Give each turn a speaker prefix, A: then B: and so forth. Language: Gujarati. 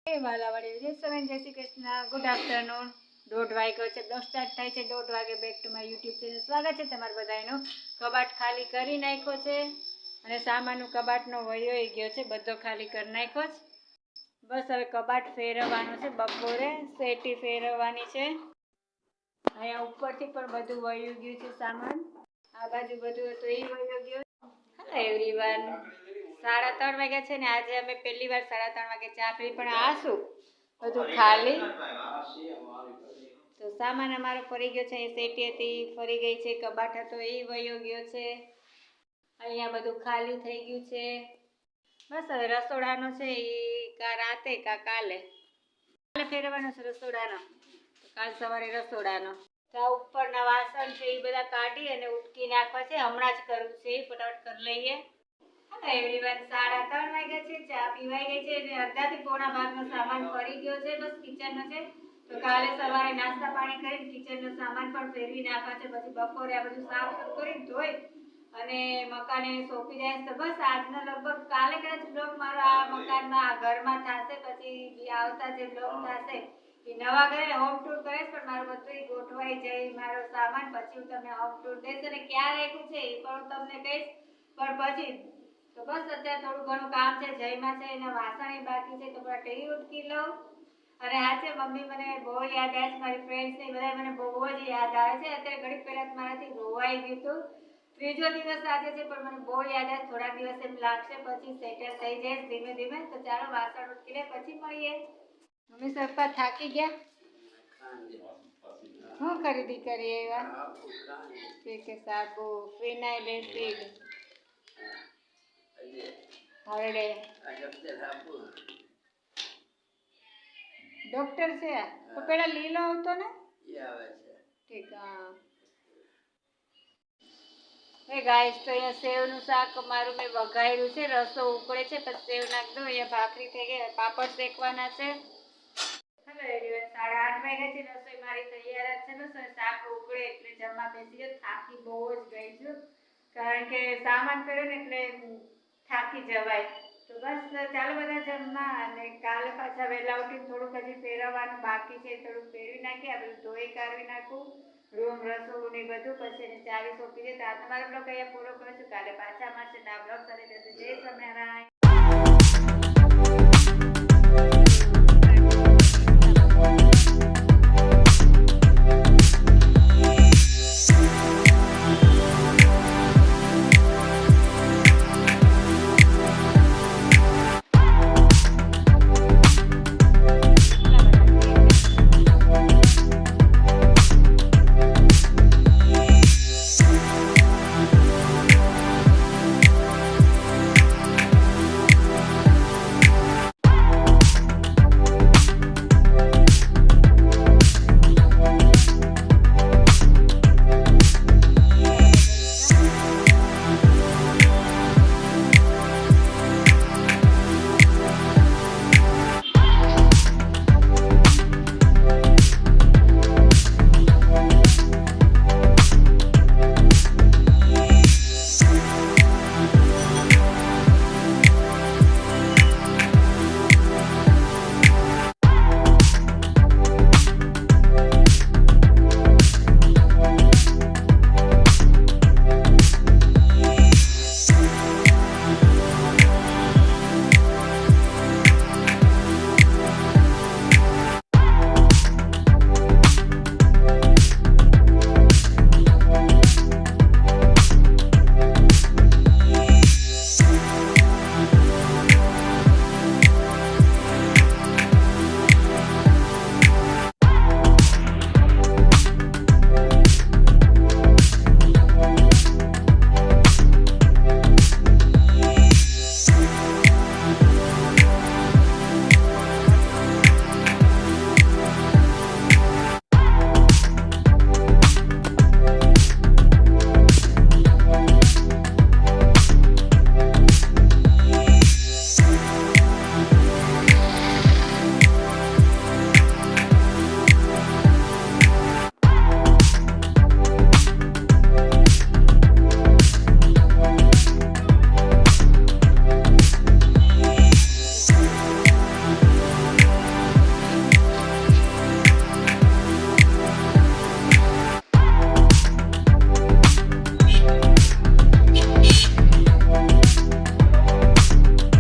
A: વાલાવાડી જય સવેન જય શ્રી કૃષ્ણ ગુડ આફ્ટરનૂન 1:30 વાગ્યો છે બ્લોગ સ્ટાર્ટ થાય છે 1:30 વાગે back to my YouTube channel સ્વાગત છે તમારા બધાનો કબાટ ખાલી કરી નાખ્યો છે અને સામાનનો કબાટનો વયો ગયો છે બધો ખાલી કરી નાખ્યો છે બસ હવે કબાટ ફેરવવાનું છે બપોરે સેટી ફેરવવાની છે અહીંયા ઉપરથી પણ બધું વયું ગયું છે સામાન આ બાજુ બધું હતું એ વયો ગયો હેલો એવરીવન 3:30 વાગ્યા છે ને આજે અમે પહેલી વાર 3:30 વાગે ચા પી પણ આ શું બધું ખાલી તો સામાન અમારો ફરી ગયો છે એ સેટી હતી ફરી ગઈ છે કબાટ હતો એ વયો ગયો છે અહીંયા બધું ખાલી થઈ ગયું છે બસ હવે રસોડાનો છે એ કા રાતે કા કાલે ફેરવવાનો છે રસોડાનો તો કાલ સવારે રસોડાનો આ ઉપરના વાસણ છે એ બધા કાઢી અને ઉટકી નાખવા છે હમણાં જ કરવું છે ફટાફટ કરી લઈએ એવરીવન 3:30 વાગ્યા છે ચા પીવાઈ ગઈ છે અને અડધાથી પોણા ભાગનો સામાન ફરી ગયો છે બસ કિચનનો છે તો કાલે સવારે નાસ્તા પાણી કરીને કિચનનો સામાન પણ ફેરવી નાખવા છે પછી બપોરે આ બધું સાફ કરીને ધોઈ અને મકાને સોંપી જાય તો બસ આજનો લગભગ કાલે કદાચ બ્લોગ મારો આ મકાનમાં આ ઘરમાં થશે પછી આવતા જે બ્લોગ થશે એ નવા ઘરે હોમ ટૂર કરીશ પણ મારું બધું ગોઠવાઈ જાય મારો સામાન પછી હું તમને હોમ ટૂર દઈશ અને ક્યાં રાખ્યું છે એ પણ હું તમને કહીશ પણ પછી તો બસ અત્યારે થોડું ઘણું કામ છે જયમાં છે એના વાસણ બાકી છે તો થોડા ટેરી ઉટકી લઉં અને આ છે મમ્મી મને બહુ યાદ આવે છે મારી ફ્રેન્ડ્સ ને બધા મને બહુ જ યાદ આવે છે અત્યારે ઘડી પહેલા મારાથી રોવાઈ ગયું હતું ત્રીજો દિવસ આજે છે પણ મને બહુ યાદ આવે થોડા દિવસ એમ લાગશે પછી સેટલ થઈ જાય ધીમે ધીમે તો ચાલો વાસણ ઉટકી લે પછી મળીએ મમ્મી સપ્પા થાકી ગયા શું ખરીદી કરી એવા કે સાબુ ફિનાઇલ એસિડ હરડે ડોક્ટર છે તો પેલા લીલો આવતો ને ઠીક હા હે ગાઈસ તો અહીંયા સેવનું શાક મારું મેં વઘાર્યું છે રસો ઉકળે છે પછી સેવ નાખ દો અહીંયા ભાખરી થઈ ગઈ પાપડ શેકવાના છે હેલો એવરીવન 8:30 વાગ્યા છે રસોઈ મારી તૈયાર જ છે બસ શાક ઉકળે એટલે જમવા બેસી ગયો થાકી બહુ જ ગઈ છું કારણ કે સામાન ફેરે ને એટલે થાકી જવાય તો બસ ચાલો બધા જમવા અને કાલે પાછા વહેલા ઉઠીને થોડુંક હજી ફેરવવાનું બાકી છે થોડુંક ફેરવી નાખીએ આ બધું ધોઈ કાઢવી નાખું રૂમ રસોડું ને બધું પછી એને ચાવી સોંપી દે તો આ તમારો બ્લોગ અહીંયા પૂરો કરીશું કાલે પાછા મળશે ના બ્લોગ સાથે જશે જય સ્વામિનારાયણ